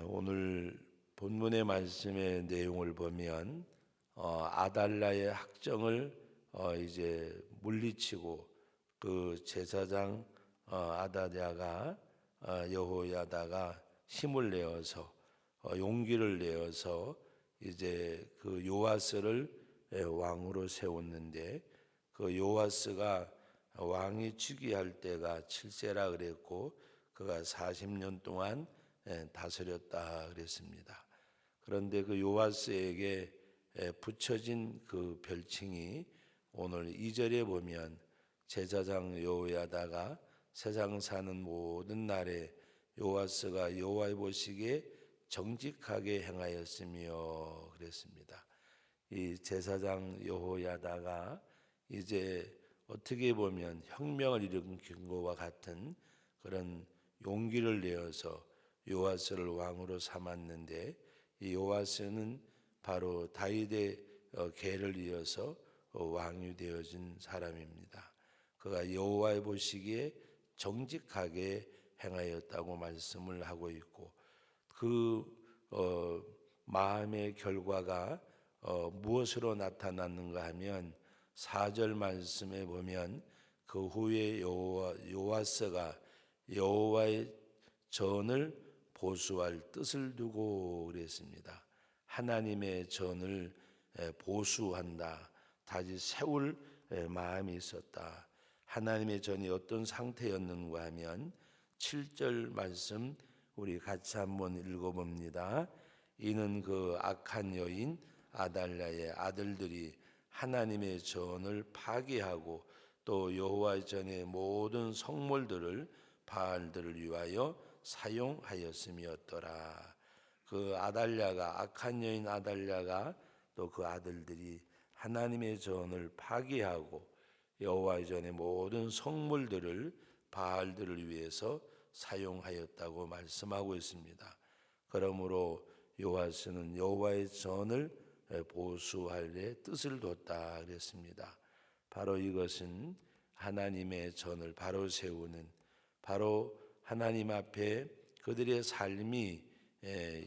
오늘 본문의 말씀의 내용을 보면 아달라의 학정을 이제 물리치고 그 제사장 아다랴가 여호야다가 힘을 내어서 용기를 내어서 이제 그 요아스를 왕으로 세웠는데, 그 요아스가 왕이 즉위할 때가 7세라 그랬고 그가 40년 동안 다스렸다 그랬습니다. 그런데 그 요아스에게 붙여진 그 별칭이 오늘 2절에 보면 제사장 여호야다가 세상 사는 모든 날에 요아스가 여호와의 보시기에 정직하게 행하였으며 그랬습니다. 이 제사장 여호야다가 이제 어떻게 보면 혁명을 일으킨 것과 같은 그런 용기를 내어서 요아스를 왕으로 삼았는데, 이 요아스는 바로 다윗의 계를 이어서 왕이 되어진 사람입니다. 그가 여호와의 보시기에 정직하게 행하였다고 말씀을 하고 있고, 그 마음의 결과가 무엇으로 나타났는가 하면 4절 말씀에 보면 그 후에 요아스가 여호와의 전을 보수할 뜻을 두고 그랬습니다. 하나님의 전을 보수한다, 다시 세울 마음이 있었다. 하나님의 전이 어떤 상태였는가 하면 7절 말씀 우리 같이 한번 읽어봅니다. 이는 그 악한 여인 아달랴의 아들들이 하나님의 전을 파괴하고 또 여호와의 전의 모든 성물들을 바알들을 위하여 사용하였음이었더라. 그 아달랴가, 악한 여인 아달랴가 또 그 아들들이 하나님의 전을 파괴하고 여호와의 전의 모든 성물들을 바알들을 위해서 사용하였다고 말씀하고 있습니다. 그러므로 요아스는 여호와의 전을 보수할 뜻을 뒀다 그랬습니다. 바로 이것은 하나님의 전을 바로 세우는, 바로 하나님 앞에 그들의 삶이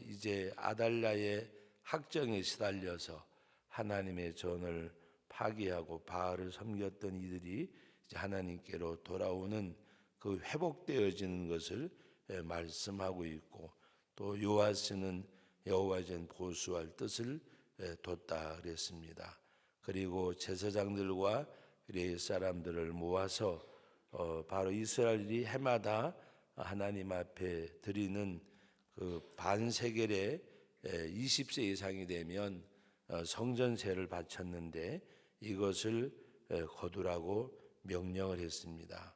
이제 아달랴의 학정에 시달려서 하나님의 전을 파괴하고 바알을 섬겼던 이들이 이제 하나님께로 돌아오는 그 회복되어지는 것을 말씀하고 있고, 또 요아스는 여호와의 전 보수할 뜻을 뒀다 그랬습니다. 그리고 제사장들과 레위 사람들을 모아서 바로 이스라엘이 해마다 하나님 앞에 드리는 그 반세겔의 20세 이상이 되면 성전세를 바쳤는데 이것을 거두라고 명령을 했습니다.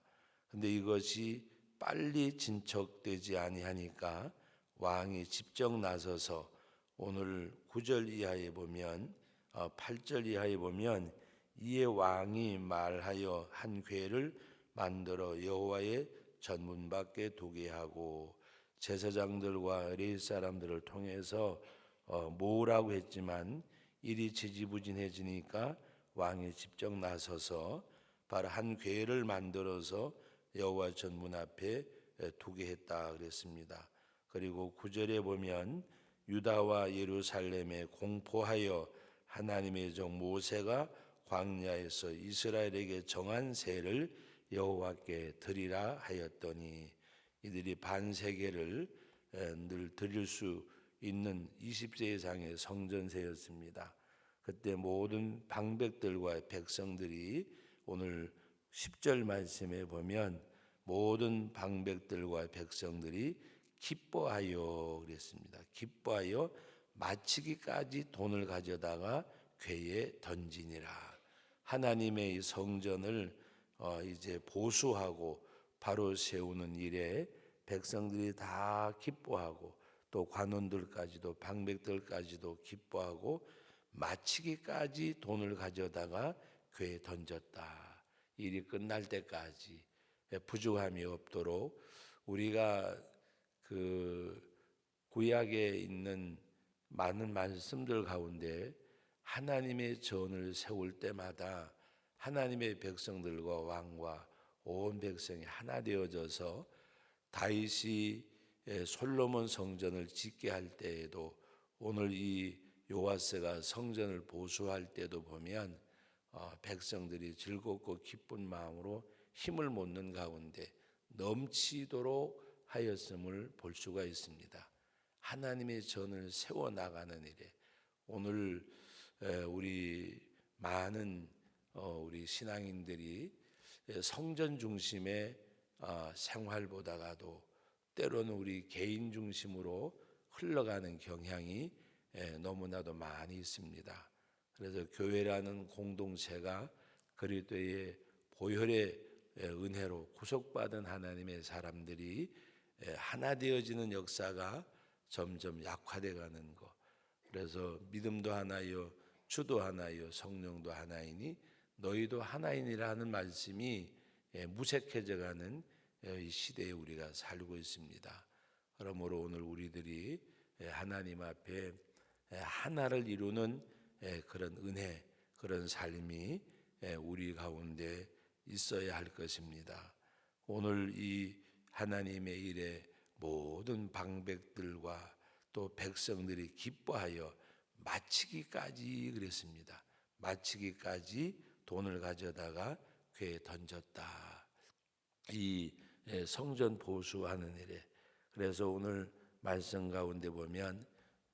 근데 이것이 빨리 진척되지 아니하니까 왕이 직접 나서서 오늘 9절 이하에 보면 8절 이하에 보면 이에 왕이 말하여 한 궤를 만들어 여호와의 전문 밖에 두게 하고, 제사장들과 레위 사람들을 통해서 모으라고 했지만 일이 지지부진해지니까 왕이 직접 나서서 바로 한 궤를 만들어서 여호와 전문 앞에 두게 했다 그랬습니다. 그리고 9절에 보면 유다와 예루살렘에 공포하여 하나님의 종 모세가 광야에서 이스라엘에게 정한 세를 여호와께 드리라 하였더니, 이들이 반세겔을 늘 드릴 수 있는 20세 이상의 성전세였습니다. 그때 모든 방백들과 백성들이 오늘 10절 말씀에 보면 모든 방백들과 백성들이 기뻐하여 그랬습니다. 기뻐하여 마치기까지 돈을 가져다가 궤에 던지니라. 하나님의 이 성전을 이제 보수하고 바로 세우는 일에 백성들이 다 기뻐하고 또 관원들까지도 방백들까지도 기뻐하고 마치기까지 돈을 가져다가 궤에 던졌다. 일이 끝날 때까지 부족함이 없도록. 우리가 그 구약에 있는 많은 말씀들 가운데 하나님의 전을 세울 때마다 하나님의 백성들과 왕과 온 백성이 하나 되어져서 다윗이 솔로몬 성전을 짓게 할 때에도 오늘 이 요아스가 성전을 보수할 때도 보면 백성들이 즐겁고 기쁜 마음으로 힘을 모는 가운데 넘치도록 하였음을 볼 수가 있습니다. 하나님의 전을 세워 나가는 일에 오늘 우리 많은 우리 신앙인들이 성전 중심의 생활보다가도 때로는 우리 개인 중심으로 흘러가는 경향이 너무나도 많이 있습니다. 그래서 교회라는 공동체가 그리스도의 보혈의 은혜로 구속받은 하나님의 사람들이 하나 되어지는 역사가 점점 약화돼 가는 것. 그래서 믿음도 하나요, 주도 하나요, 성령도 하나이니 너희도 하나이니라는 말씀이 무색해져 가는 이 시대에 우리가 살고 있습니다. 그러므로 오늘 우리들이 하나님 앞에 하나를 이루는 그런 은혜, 그런 삶이 우리 가운데 있어야 할 것입니다. 오늘 이 하나님의 일에 모든 방백들과 또 백성들이 기뻐하여 마치기까지 그랬습니다. 마치기까지 돈을 가져다가 궤에 던졌다. 이 성전 보수하는 일에. 그래서 오늘 말씀 가운데 보면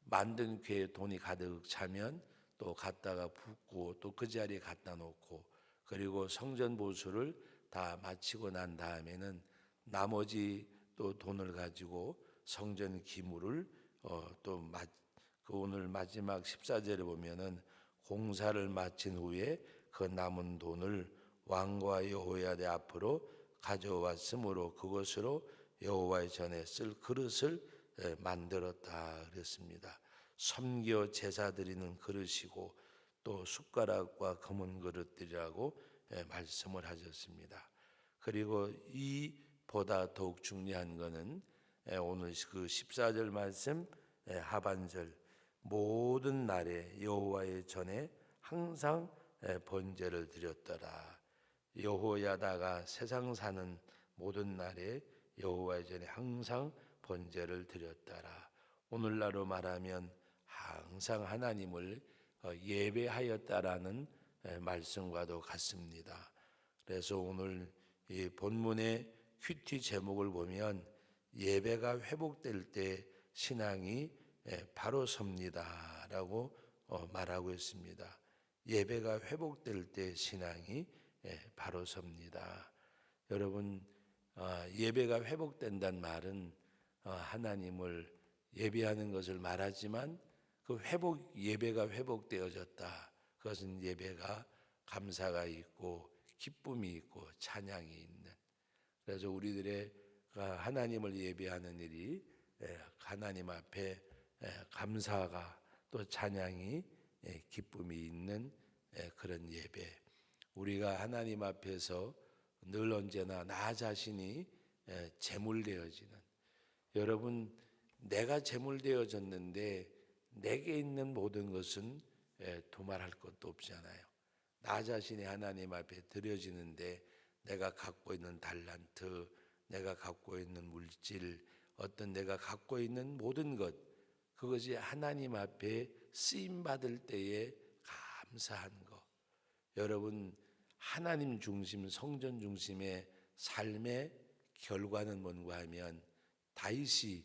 만든 궤에 돈이 가득 차면 또 갖다가 붓고 또 그 자리에 갖다 놓고 그리고 성전 보수를 다 마치고 난 다음에는 나머지 또 돈을 가지고 성전 기물을 그 오늘 마지막 14절에 보면은 공사를 마친 후에 그 남은 돈을 왕과 여호야다 앞으로 가져왔으므로 그것으로 여호와의 전에 쓸 그릇을 만들었다 그랬습니다. 섬겨 제사 드리는 그릇이고 또 숟가락과 검은 그릇들이라고 말씀을 하셨습니다. 그리고 이보다 더욱 중요한 것은 오늘 그 14절 말씀 하반절 모든 날에 여호와의 전에 항상 번제를 드렸더라. 여호야다가 세상 사는 모든 날에 여호와의 전에 항상 번제를 드렸더라. 오늘날로 말하면 항상 하나님을 예배하였다라는 말씀과도 같습니다. 그래서 오늘 이 본문의 큐티 제목을 보면 예배가 회복될 때 신앙이 바로 섭니다라고 말하고 있습니다. 예배가 회복될 때 신앙이 바로 섭니다. 여러분 예배가 회복된다는 말은 하나님을 예배하는 것을 말하지만 그 예배가 회복되어졌다. 그것은 예배가 감사가 있고 기쁨이 있고 찬양이 있는. 그래서 우리들의 하나님을 예배하는 일이 하나님 앞에 감사가 또 찬양이 기쁨이 있는 그런 예배. 우리가 하나님 앞에서 늘 언제나 나 자신이 제물되어지는. 여러분 내가 제물되어졌는데 내게 있는 모든 것은 두말할 것도 없잖아요. 나 자신이 하나님 앞에 드려지는데 내가 갖고 있는 달란트, 내가 갖고 있는 물질, 어떤 내가 갖고 있는 모든 것, 그것이 하나님 앞에 쓰임 받을 때에 감사한 것. 여러분 하나님 중심, 성전 중심의 삶의 결과는 뭔가 하면 다윗이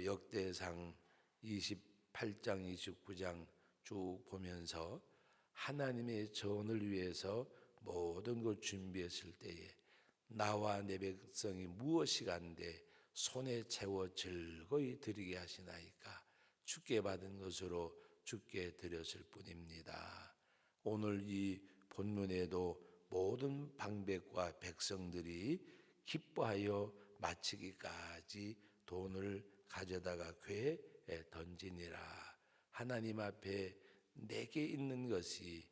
역대상 28장, 29장 쭉 보면서 하나님의 전을 위해서 모든 것 준비했을 때에 나와 내 백성이 무엇이 간데 손에 채워 즐거이 드리게 하시나이까 주께 받은 것으로 주께 드렸을 뿐입니다. 오늘 이 본문에도 모든 방백과 백성들이 기뻐하여 마치기까지 돈을 가져다가 궤에 던지니라. 하나님 앞에 내게 있는 것이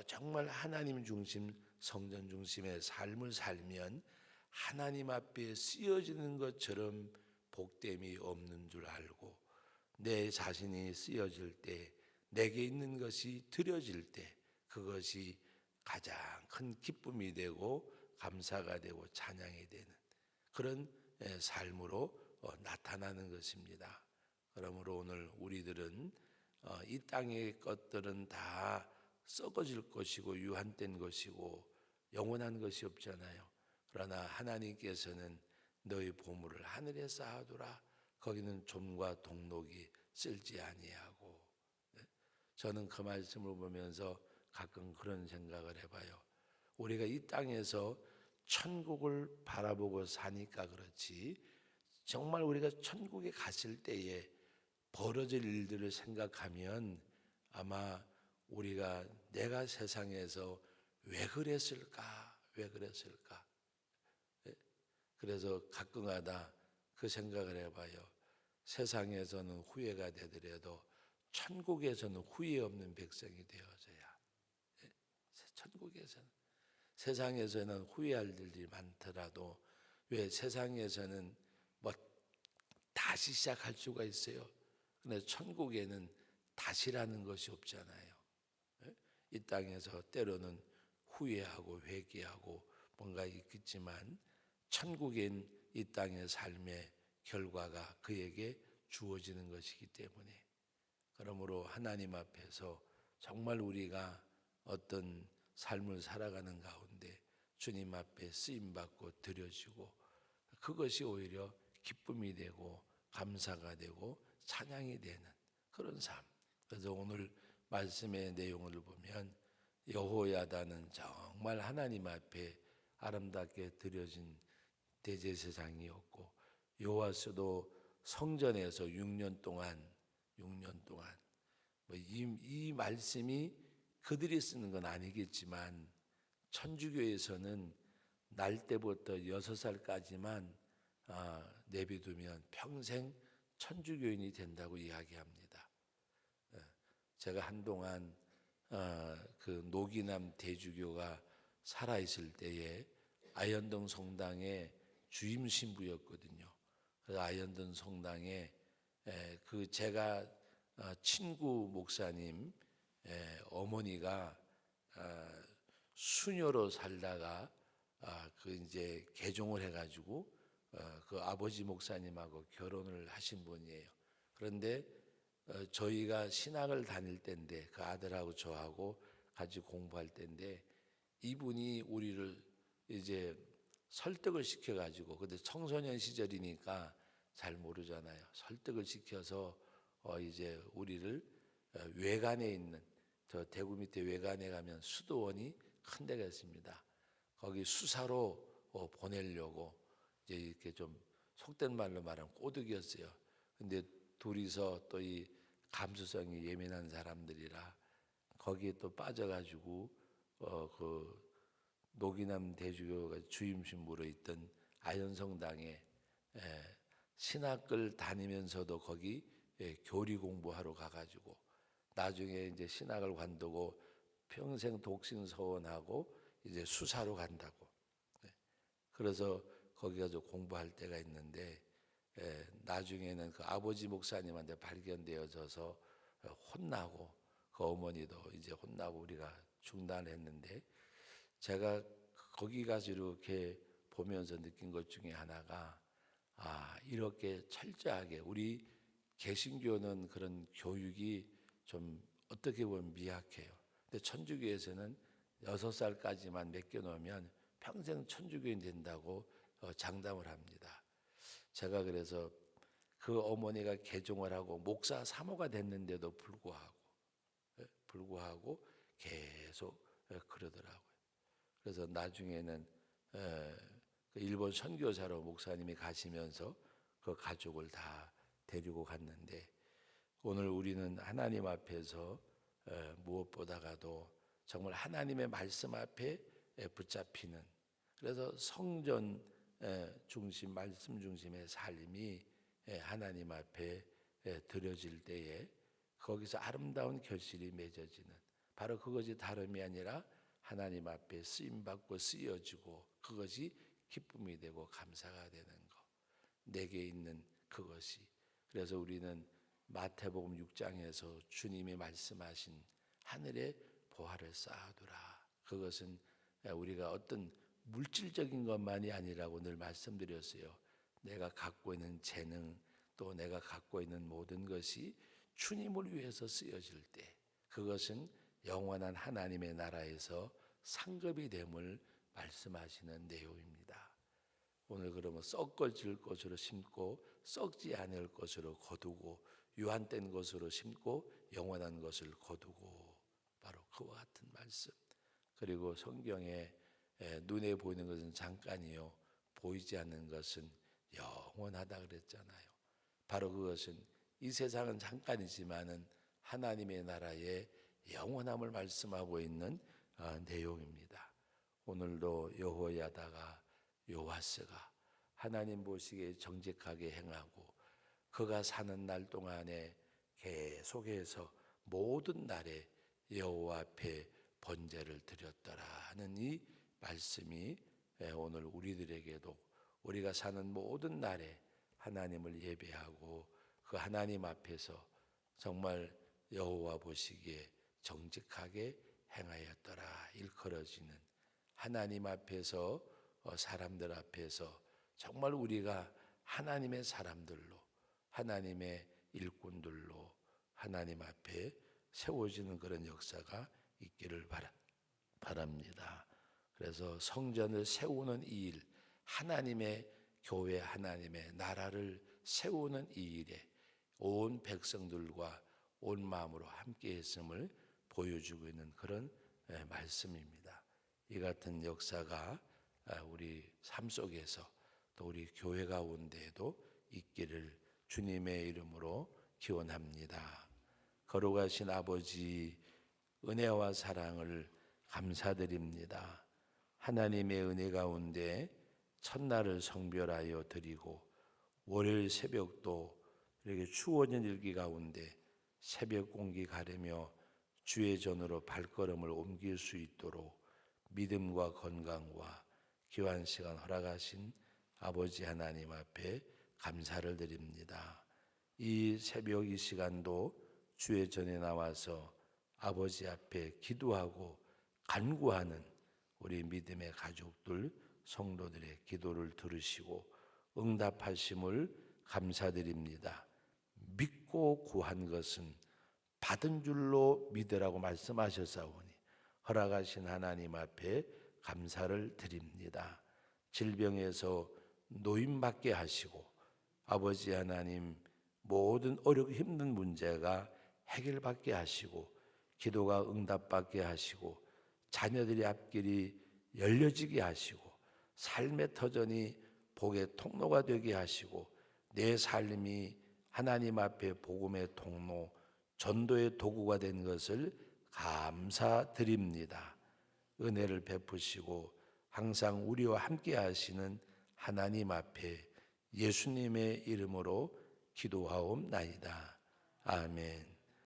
정말 하나님 중심, 성전 중심의 삶을 살면 하나님 앞에 쓰여지는 것처럼 복됨이 없는 줄 알고 내 자신이 쓰여질 때 내게 있는 것이 드려질 때 그것이 가장 큰 기쁨이 되고 감사가 되고 찬양이 되는 그런 삶으로 나타나는 것입니다. 그러므로 오늘 우리들은 이 땅의 것들은 다 썩어질 것이고 유한된 것이고 영원한 것이 없잖아요. 그러나 하나님께서는 너희 보물을 하늘에 쌓아두라. 거기는 좀과 동록이 쓸지 아니하고. 저는 그 말씀을 보면서 가끔 그런 생각을 해봐요. 우리가 이 땅에서 천국을 바라보고 사니까 그렇지, 정말 우리가 천국에 갔을 때에 벌어질 일들을 생각하면 아마 우리가 내가 세상에서 왜 그랬을까? 왜 그랬을까? 그래서 가끔가다 그 생각을 해봐요. 세상에서는 후회가 되더라도 천국에서는 후회 없는 백성이 되어져야. 천국에서는, 세상에서는 후회할 일이 많더라도 왜 세상에서는 뭐 다시 시작할 수가 있어요. 근데 천국에는 다시라는 것이 없잖아요. 이 땅에서 때로는 후회하고 회개하고 뭔가 있겠지만 천국엔 이 땅의 삶의 결과가 그에게 주어지는 것이기 때문에, 그러므로 하나님 앞에서 정말 우리가 어떤 삶을 살아가는 가운데 주님 앞에 쓰임받고 드려지고 그것이 오히려 기쁨이 되고 감사가 되고 찬양이 되는 그런 삶. 그래서 오늘 말씀의 내용을 보면 여호야다는 정말 하나님 앞에 아름답게 드려진 대제사장이었고, 요아스도 성전에서 6년 동안 이 말씀이 그들이 쓰는 건 아니겠지만 천주교에서는 날 때부터 6살까지만 내비두면 평생 천주교인이 된다고 이야기합니다. 제가 한동안 그 노기남 대주교가 살아있을 때에 아현동 성당의 주임 신부였거든요. 그래서 아현동 성당에 그 제가 친구 목사님 어머니가 수녀로 살다가 그 이제 개종을 해가지고 그 아버지 목사님하고 결혼을 하신 분이에요. 그런데 저희가 신학을 다닐 때인데 그 아들하고 저하고 같이 공부할 때인데 이분이 우리를 이제 설득을 시켜가지고, 근데 청소년 시절이니까 잘 모르잖아요. 설득을 시켜서 이제 우리를 외관에 있는, 저 대구 밑에 외관에 가면 수도원이 큰 데가 있습니다. 거기 수사로 보내려고 이제 이렇게 좀 속된 말로 말하면 꼬드기였어요. 근데 둘이서 또 이 감수성이 예민한 사람들이라 거기에 또 빠져가지고 그 노기남 대주교가 주임 신부로 있던 아현성당에 신학을 다니면서도 거기 교리 공부하러 가가지고 나중에 이제 신학을 관두고 평생 독신 서원하고 이제 수사로 간다고. 그래서 거기 가서 공부할 때가 있는데 나중에는 그 아버지 목사님한테 발견되어져서 혼나고 그 어머니도 이제 혼나고 우리가 중단했는데, 제가 거기 가서 이렇게 보면서 느낀 것 중에 하나가 이렇게 철저하게 우리 개신교는 그런 교육이 좀 어떻게 보면 미약해요. 근데 천주교에서는 6살까지만 맡겨놓으면 평생 천주교인 된다고 장담을 합니다. 제가 그래서 그 어머니가 개종을 하고 목사 사모가 됐는데도 불구하고 계속 그러더라고요. 그래서 나중에는 그 일본 선교사로 목사님이 가시면서 그 가족을 다 데리고 갔는데, 오늘 우리는 하나님 앞에서 무엇보다가도 정말 하나님의 말씀 앞에 붙잡히는, 그래서 성전 중심, 말씀 중심의 삶이 하나님 앞에 드려질 때에 거기서 아름다운 결실이 맺어지는, 바로 그것이 다름이 아니라 하나님 앞에 쓰임받고 쓰여지고 그것이 기쁨이 되고 감사가 되는 것, 내게 있는 그것이. 그래서 우리는 마태복음 6장에서 주님이 말씀하신 하늘에 보화를 쌓아두라, 그것은 우리가 어떤 물질적인 것만이 아니라고 늘 말씀드렸어요. 내가 갖고 있는 재능, 또 내가 갖고 있는 모든 것이 주님을 위해서 쓰여질 때 그것은 영원한 하나님의 나라에서 상급이 됨을 말씀하시는 내용입니다. 오늘 그러면 썩어질 것으로 심고 썩지 않을 것으로 거두고 유한된 것으로 심고 영원한 것을 거두고, 바로 그와 같은 말씀. 그리고 성경에 눈에 보이는 것은 잠깐이요 보이지 않는 것은 영원하다 그랬잖아요. 바로 그것은 이 세상은 잠깐이지만은 하나님의 나라의 영원함을 말씀하고 있는 내용입니다. 오늘도 여호야다가 요아스가 하나님 보시기에 정직하게 행하고 그가 사는 날 동안에 계속해서 모든 날에 여호와 앞에 번제를 드렸더라 하는 이 말씀이 오늘 우리들에게도 우리가 사는 모든 날에 하나님을 예배하고 그 하나님 앞에서 정말 여호와 보시기에 정직하게 행하였더라 일컬어지는 하나님 앞에서 사람들 앞에서 정말 우리가 하나님의 사람들로 하나님의 일꾼들로 하나님 앞에 세워지는 그런 역사가 있기를 바랍니다. 그래서 성전을 세우는 이 일, 하나님의 교회, 하나님의 나라를 세우는 이 일에 온 백성들과 온 마음으로 함께 했음을 보여주고 있는 그런 말씀입니다. 이 같은 역사가 우리 삶 속에서 또 우리 교회 가운데에도 있기를 주님의 이름으로 기원합니다. 거룩하신 아버지, 은혜와 사랑을 감사드립니다. 하나님의 은혜 가운데 첫날을 성별하여 드리고 월요일 새벽도 이렇게 추워진 일기 가운데 새벽 공기 가르며 주의 전으로 발걸음을 옮길 수 있도록 믿음과 건강과 귀한 시간 허락하신 아버지 하나님 앞에 감사를 드립니다. 이 새벽 이 시간도 주의 전에 나와서 아버지 앞에 기도하고 간구하는 우리 믿음의 가족들, 성도들의 기도를 들으시고 응답하심을 감사드립니다. 믿고 구한 것은 받은 줄로 믿으라고 말씀하셨사오니 허락하신 하나님 앞에 감사를 드립니다. 질병에서 노임받게 하시고 아버지 하나님 모든 어렵고 힘든 문제가 해결받게 하시고 기도가 응답받게 하시고 자녀들의 앞길이 열려지게 하시고 삶의 터전이 복의 통로가 되게 하시고 내 삶이 하나님 앞에 복음의 통로, 전도의 도구가 된 것을 감사드립니다. 은혜를 베푸시고 항상 우리와 함께 하시는 하나님 앞에 예수님의 이름으로 기도하옵나이다. 아멘.